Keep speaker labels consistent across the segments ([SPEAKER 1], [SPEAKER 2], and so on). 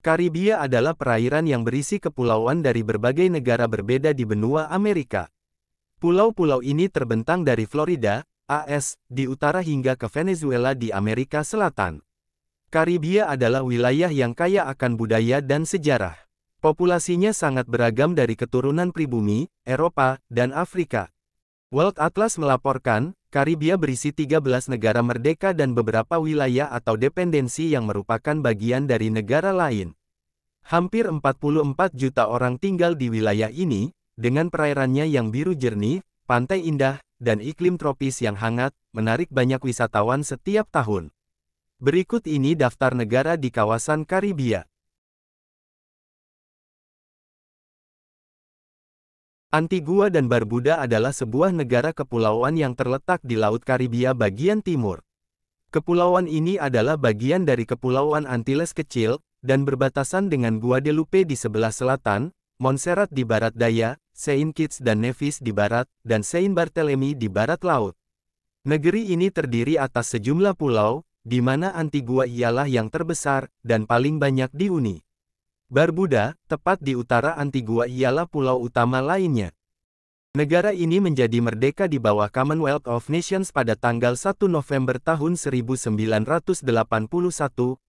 [SPEAKER 1] Karibia adalah perairan yang berisi kepulauan dari berbagai negara berbeda di benua Amerika. Pulau-pulau ini terbentang dari Florida, AS, di utara hingga ke Venezuela di Amerika Selatan. Karibia adalah wilayah yang kaya akan budaya dan sejarah. Populasinya sangat beragam dari keturunan pribumi, Eropa, dan Afrika. World Atlas melaporkan, Karibia berisi 13 negara merdeka dan beberapa wilayah atau dependensi yang merupakan bagian dari negara lain. Hampir 44 juta orang tinggal di wilayah ini, dengan perairannya yang biru jernih, pantai indah, dan iklim tropis yang hangat, menarik banyak wisatawan setiap tahun. Berikut ini daftar negara di kawasan Karibia. Antigua dan Barbuda adalah sebuah negara kepulauan yang terletak di Laut Karibia bagian timur. Kepulauan ini adalah bagian dari Kepulauan Antilles Kecil, dan berbatasan dengan Guadeloupe di sebelah selatan, Montserrat di barat daya, Saint Kitts dan Nevis di barat, dan Saint Barthélemy di barat laut. Negeri ini terdiri atas sejumlah pulau, di mana Antigua ialah yang terbesar, dan paling banyak dihuni. Barbuda, tepat di utara Antigua ialah pulau utama lainnya. Negara ini menjadi merdeka di bawah Commonwealth of Nations pada tanggal 1 November tahun 1981,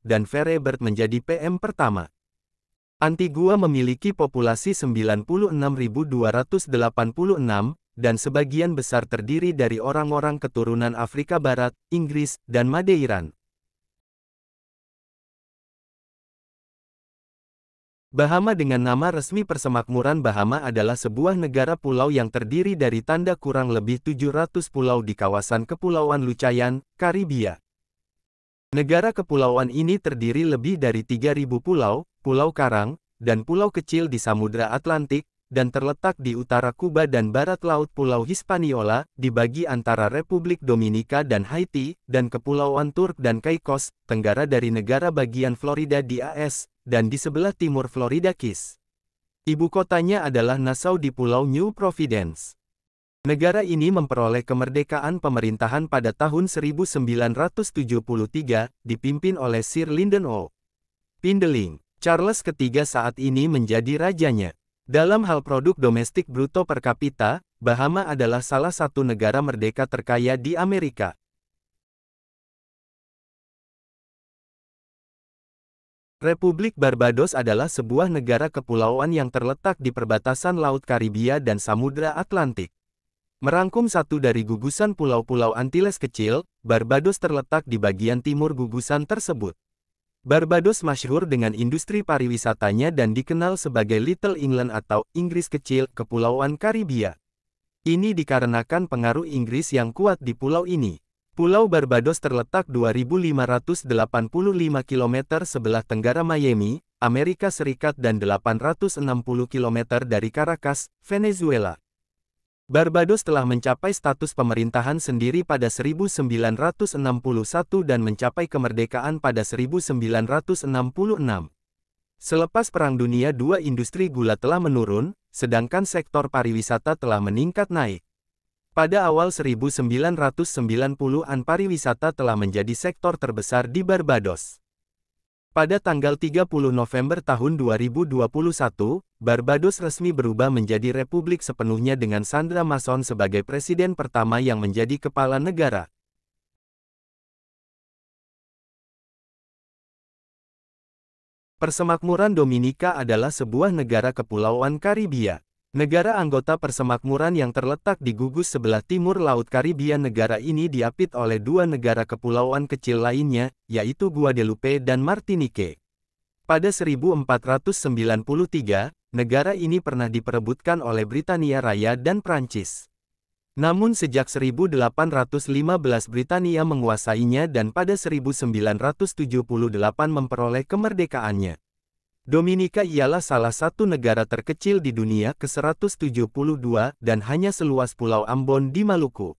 [SPEAKER 1] dan Freebird menjadi PM pertama. Antigua memiliki populasi 96.286, dan sebagian besar terdiri dari orang-orang keturunan Afrika Barat, Inggris, dan Madeiran. Bahama dengan nama resmi Persemakmuran Bahama adalah sebuah negara pulau yang terdiri dari tanda kurang lebih 700 pulau di kawasan Kepulauan Lucayan, Karibia. Negara kepulauan ini terdiri lebih dari 3.000 pulau, pulau karang, dan pulau kecil di Samudra Atlantik, dan terletak di utara Kuba dan barat laut Pulau Hispaniola, dibagi antara Republik Dominika dan Haiti, dan Kepulauan Turk dan Caicos, tenggara dari negara bagian Florida di AS, dan di sebelah timur Florida Keys. Ibu kotanya adalah Nassau di Pulau New Providence. Negara ini memperoleh kemerdekaan pemerintahan pada tahun 1973, dipimpin oleh Sir Lyndon O. Pindeling. Charles III saat ini menjadi rajanya. Dalam hal produk domestik bruto per kapita, Bahama adalah salah satu negara merdeka terkaya di Amerika. Republik Barbados adalah sebuah negara kepulauan yang terletak di perbatasan Laut Karibia dan Samudra Atlantik. Merangkum satu dari gugusan pulau-pulau Antilles Kecil, Barbados terletak di bagian timur gugusan tersebut. Barbados masyhur dengan industri pariwisatanya dan dikenal sebagai Little England atau Inggris Kecil, Kepulauan Karibia. Ini dikarenakan pengaruh Inggris yang kuat di pulau ini. Pulau Barbados terletak 2.585 km sebelah tenggara Miami, Amerika Serikat dan 860 km dari Caracas, Venezuela. Barbados telah mencapai status pemerintahan sendiri pada 1961 dan mencapai kemerdekaan pada 1966. Selepas Perang Dunia II industri gula telah menurun, sedangkan sektor pariwisata telah meningkat naik. Pada awal 1990-an pariwisata telah menjadi sektor terbesar di Barbados. Pada tanggal 30 November tahun 2021, Barbados resmi berubah menjadi republik sepenuhnya dengan Sandra Mason sebagai presiden pertama yang menjadi kepala negara. Persemakmuran Dominika adalah sebuah negara kepulauan Karibia. Negara anggota Persemakmuran yang terletak di gugus sebelah timur Laut Karibia. Negara ini diapit oleh dua negara kepulauan kecil lainnya, yaitu Guadeloupe dan Martinique. Pada 1493, negara ini pernah diperebutkan oleh Britania Raya dan Prancis. Namun sejak 1815 Britania menguasainya dan pada 1978 memperoleh kemerdekaannya. Dominika ialah salah satu negara terkecil di dunia ke-172 dan hanya seluas Pulau Ambon di Maluku.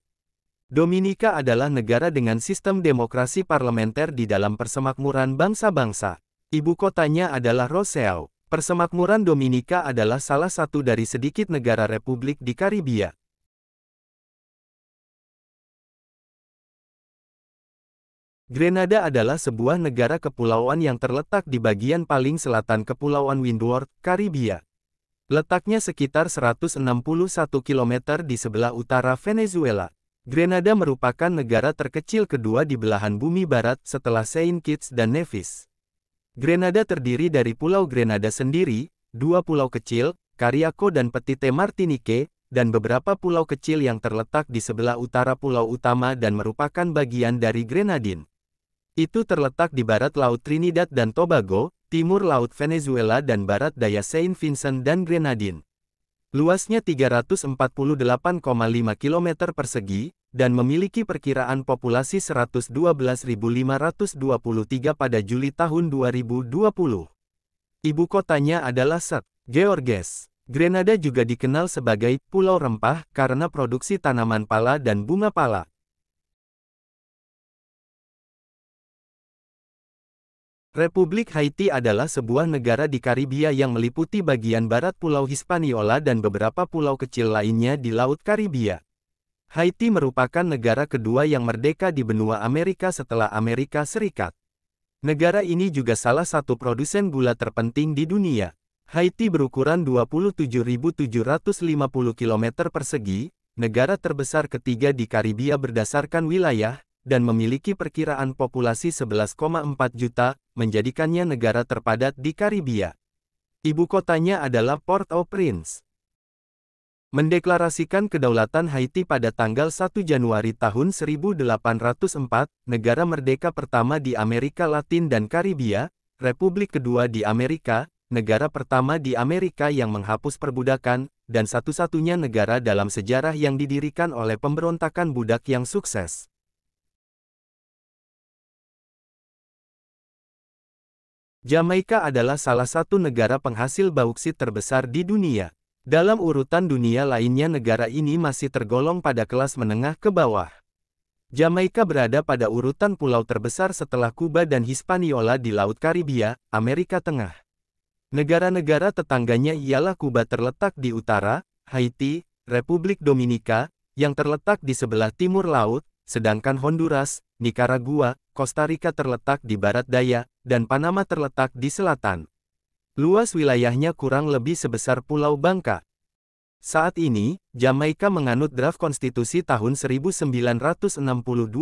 [SPEAKER 1] Dominika adalah negara dengan sistem demokrasi parlementer di dalam Persemakmuran Bangsa-Bangsa. Ibu kotanya adalah Roseau. Persemakmuran Dominika adalah salah satu dari sedikit negara republik di Karibia. Grenada adalah sebuah negara kepulauan yang terletak di bagian paling selatan Kepulauan Windward, Karibia. Letaknya sekitar 161 km di sebelah utara Venezuela. Grenada merupakan negara terkecil kedua di belahan bumi barat setelah Saint Kitts dan Nevis. Grenada terdiri dari Pulau Grenada sendiri, dua pulau kecil, Cariaco dan Petite Martinique, dan beberapa pulau kecil yang terletak di sebelah utara pulau utama dan merupakan bagian dari Grenadine. Itu terletak di barat Laut Trinidad dan Tobago, timur Laut Venezuela dan barat daya Saint Vincent dan Grenadine. Luasnya 348,5 km persegi, dan memiliki perkiraan populasi 112.523 pada Juli tahun 2020. Ibu kotanya adalah St. Georges. Grenada juga dikenal sebagai Pulau Rempah karena produksi tanaman pala dan bunga pala. Republik Haiti adalah sebuah negara di Karibia yang meliputi bagian barat Pulau Hispaniola dan beberapa pulau kecil lainnya di Laut Karibia. Haiti merupakan negara kedua yang merdeka di benua Amerika setelah Amerika Serikat. Negara ini juga salah satu produsen gula terpenting di dunia. Haiti berukuran 27.750 km persegi, negara terbesar ketiga di Karibia berdasarkan wilayah, dan memiliki perkiraan populasi 11,4 juta, menjadikannya negara terpadat di Karibia. Ibu kotanya adalah Port-au-Prince. Mendeklarasikan kedaulatan Haiti pada tanggal 1 Januari tahun 1804, negara merdeka pertama di Amerika Latin dan Karibia, Republik kedua di Amerika, negara pertama di Amerika yang menghapus perbudakan, dan satu-satunya negara dalam sejarah yang didirikan oleh pemberontakan budak yang sukses. Jamaika adalah salah satu negara penghasil bauksit terbesar di dunia. Dalam urutan dunia lainnya negara ini masih tergolong pada kelas menengah ke bawah. Jamaika berada pada urutan pulau terbesar setelah Kuba dan Hispaniola di Laut Karibia, Amerika Tengah. Negara-negara tetangganya ialah Kuba terletak di utara, Haiti, Republik Dominika, yang terletak di sebelah timur laut, sedangkan Honduras, Nicaragua, Kosta Rika terletak di barat daya, dan Panama terletak di selatan. Luas wilayahnya kurang lebih sebesar Pulau Bangka. Saat ini, Jamaika menganut draft konstitusi tahun 1962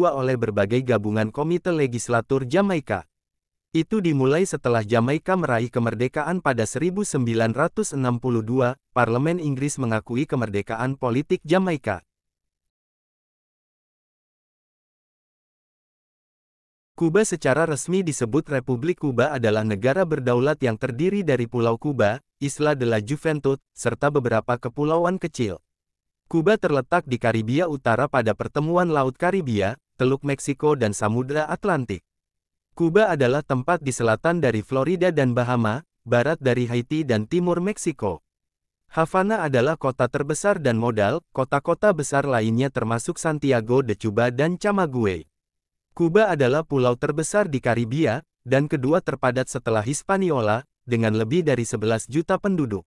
[SPEAKER 1] oleh berbagai gabungan komite legislatur Jamaika. Itu dimulai setelah Jamaika meraih kemerdekaan pada 1962, Parlemen Inggris mengakui kemerdekaan politik Jamaika. Kuba secara resmi disebut Republik Kuba adalah negara berdaulat yang terdiri dari Pulau Kuba, Isla de la Juventud, serta beberapa kepulauan kecil. Kuba terletak di Karibia Utara pada pertemuan Laut Karibia, Teluk Meksiko dan Samudra Atlantik. Kuba adalah tempat di selatan dari Florida dan Bahama, barat dari Haiti dan timur Meksiko. Havana adalah kota terbesar dan modal, kota-kota besar lainnya termasuk Santiago de Cuba dan Camagüey. Kuba adalah pulau terbesar di Karibia, dan kedua terpadat setelah Hispaniola, dengan lebih dari 11 juta penduduk.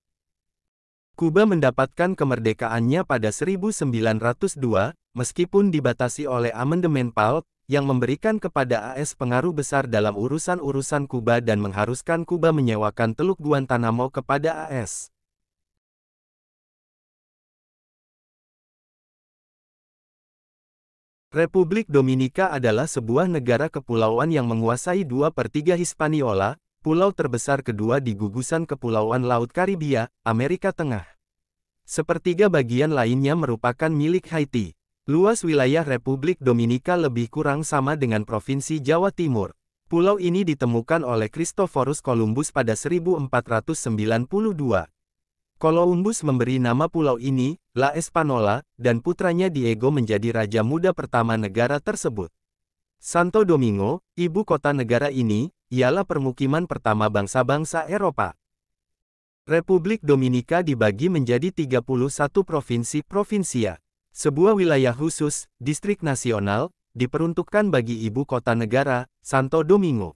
[SPEAKER 1] Kuba mendapatkan kemerdekaannya pada 1902, meskipun dibatasi oleh Amandemen PALT, yang memberikan kepada AS pengaruh besar dalam urusan-urusan Kuba dan mengharuskan Kuba menyewakan Teluk Guantanamo kepada AS. Republik Dominika adalah sebuah negara kepulauan yang menguasai 2/3 Hispaniola, pulau terbesar kedua di gugusan Kepulauan Laut Karibia, Amerika Tengah. Sepertiga bagian lainnya merupakan milik Haiti. Luas wilayah Republik Dominika lebih kurang sama dengan Provinsi Jawa Timur. Pulau ini ditemukan oleh Christophorus Columbus pada 1492. Columbus memberi nama pulau ini, La Espanola, dan putranya Diego menjadi raja muda pertama negara tersebut. Santo Domingo, ibu kota negara ini, ialah permukiman pertama bangsa-bangsa Eropa. Republik Dominika dibagi menjadi 31 provinsi-provinsia. Sebuah wilayah khusus, distrik nasional, diperuntukkan bagi ibu kota negara, Santo Domingo.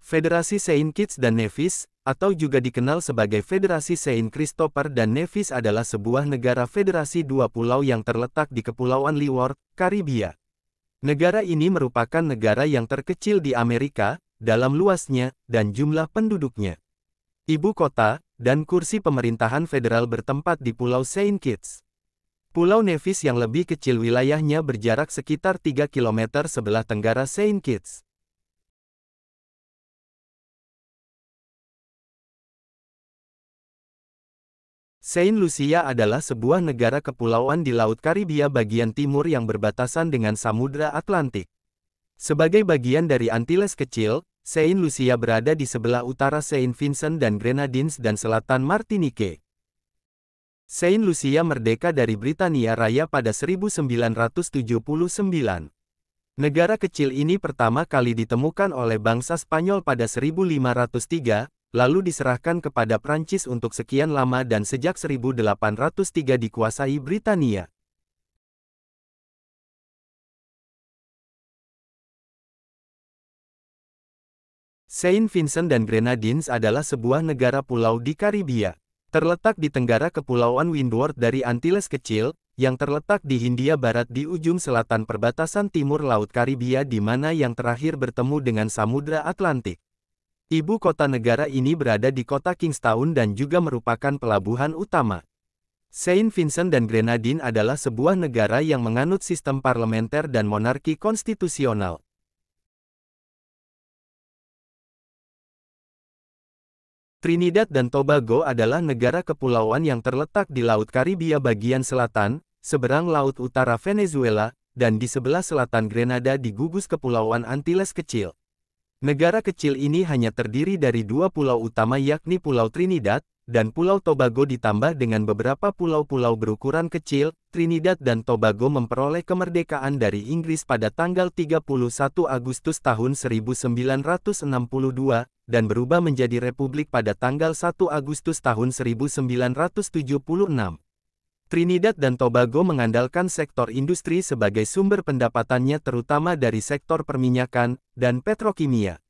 [SPEAKER 1] Federasi Saint Kitts dan Nevis, atau juga dikenal sebagai Federasi Saint Christopher dan Nevis adalah sebuah negara federasi dua pulau yang terletak di Kepulauan Leeward, Karibia. Negara ini merupakan negara yang terkecil di Amerika, dalam luasnya, dan jumlah penduduknya. Ibu kota, dan kursi pemerintahan federal bertempat di Pulau Saint Kitts. Pulau Nevis yang lebih kecil wilayahnya berjarak sekitar 3 km sebelah tenggara Saint Kitts. Saint Lucia adalah sebuah negara kepulauan di Laut Karibia bagian timur yang berbatasan dengan Samudra Atlantik. Sebagai bagian dari Antilles Kecil, Saint Lucia berada di sebelah utara Saint Vincent dan Grenadines dan selatan Martinique. Saint Lucia merdeka dari Britania Raya pada 1979. Negara kecil ini pertama kali ditemukan oleh bangsa Spanyol pada 1503, lalu diserahkan kepada Prancis untuk sekian lama dan sejak 1803 dikuasai Britania. Saint Vincent dan Grenadines adalah sebuah negara pulau di Karibia. Terletak di tenggara Kepulauan Windward dari Antilles Kecil, yang terletak di Hindia Barat di ujung selatan perbatasan timur Laut Karibia di mana yang terakhir bertemu dengan Samudra Atlantik. Ibu kota negara ini berada di kota Kingstown dan juga merupakan pelabuhan utama. Saint Vincent dan Grenadines adalah sebuah negara yang menganut sistem parlementer dan monarki konstitusional. Trinidad dan Tobago adalah negara kepulauan yang terletak di Laut Karibia bagian selatan, seberang Laut Utara Venezuela, dan di sebelah selatan Grenada di gugus Kepulauan Antilles Kecil. Negara kecil ini hanya terdiri dari dua pulau utama yakni Pulau Trinidad, dan Pulau Tobago ditambah dengan beberapa pulau-pulau berukuran kecil. Trinidad dan Tobago memperoleh kemerdekaan dari Inggris pada tanggal 31 Agustus tahun 1962, dan berubah menjadi republik pada tanggal 1 Agustus tahun 1976. Trinidad dan Tobago mengandalkan sektor industri sebagai sumber pendapatannya terutama dari sektor perminyakan dan petrokimia.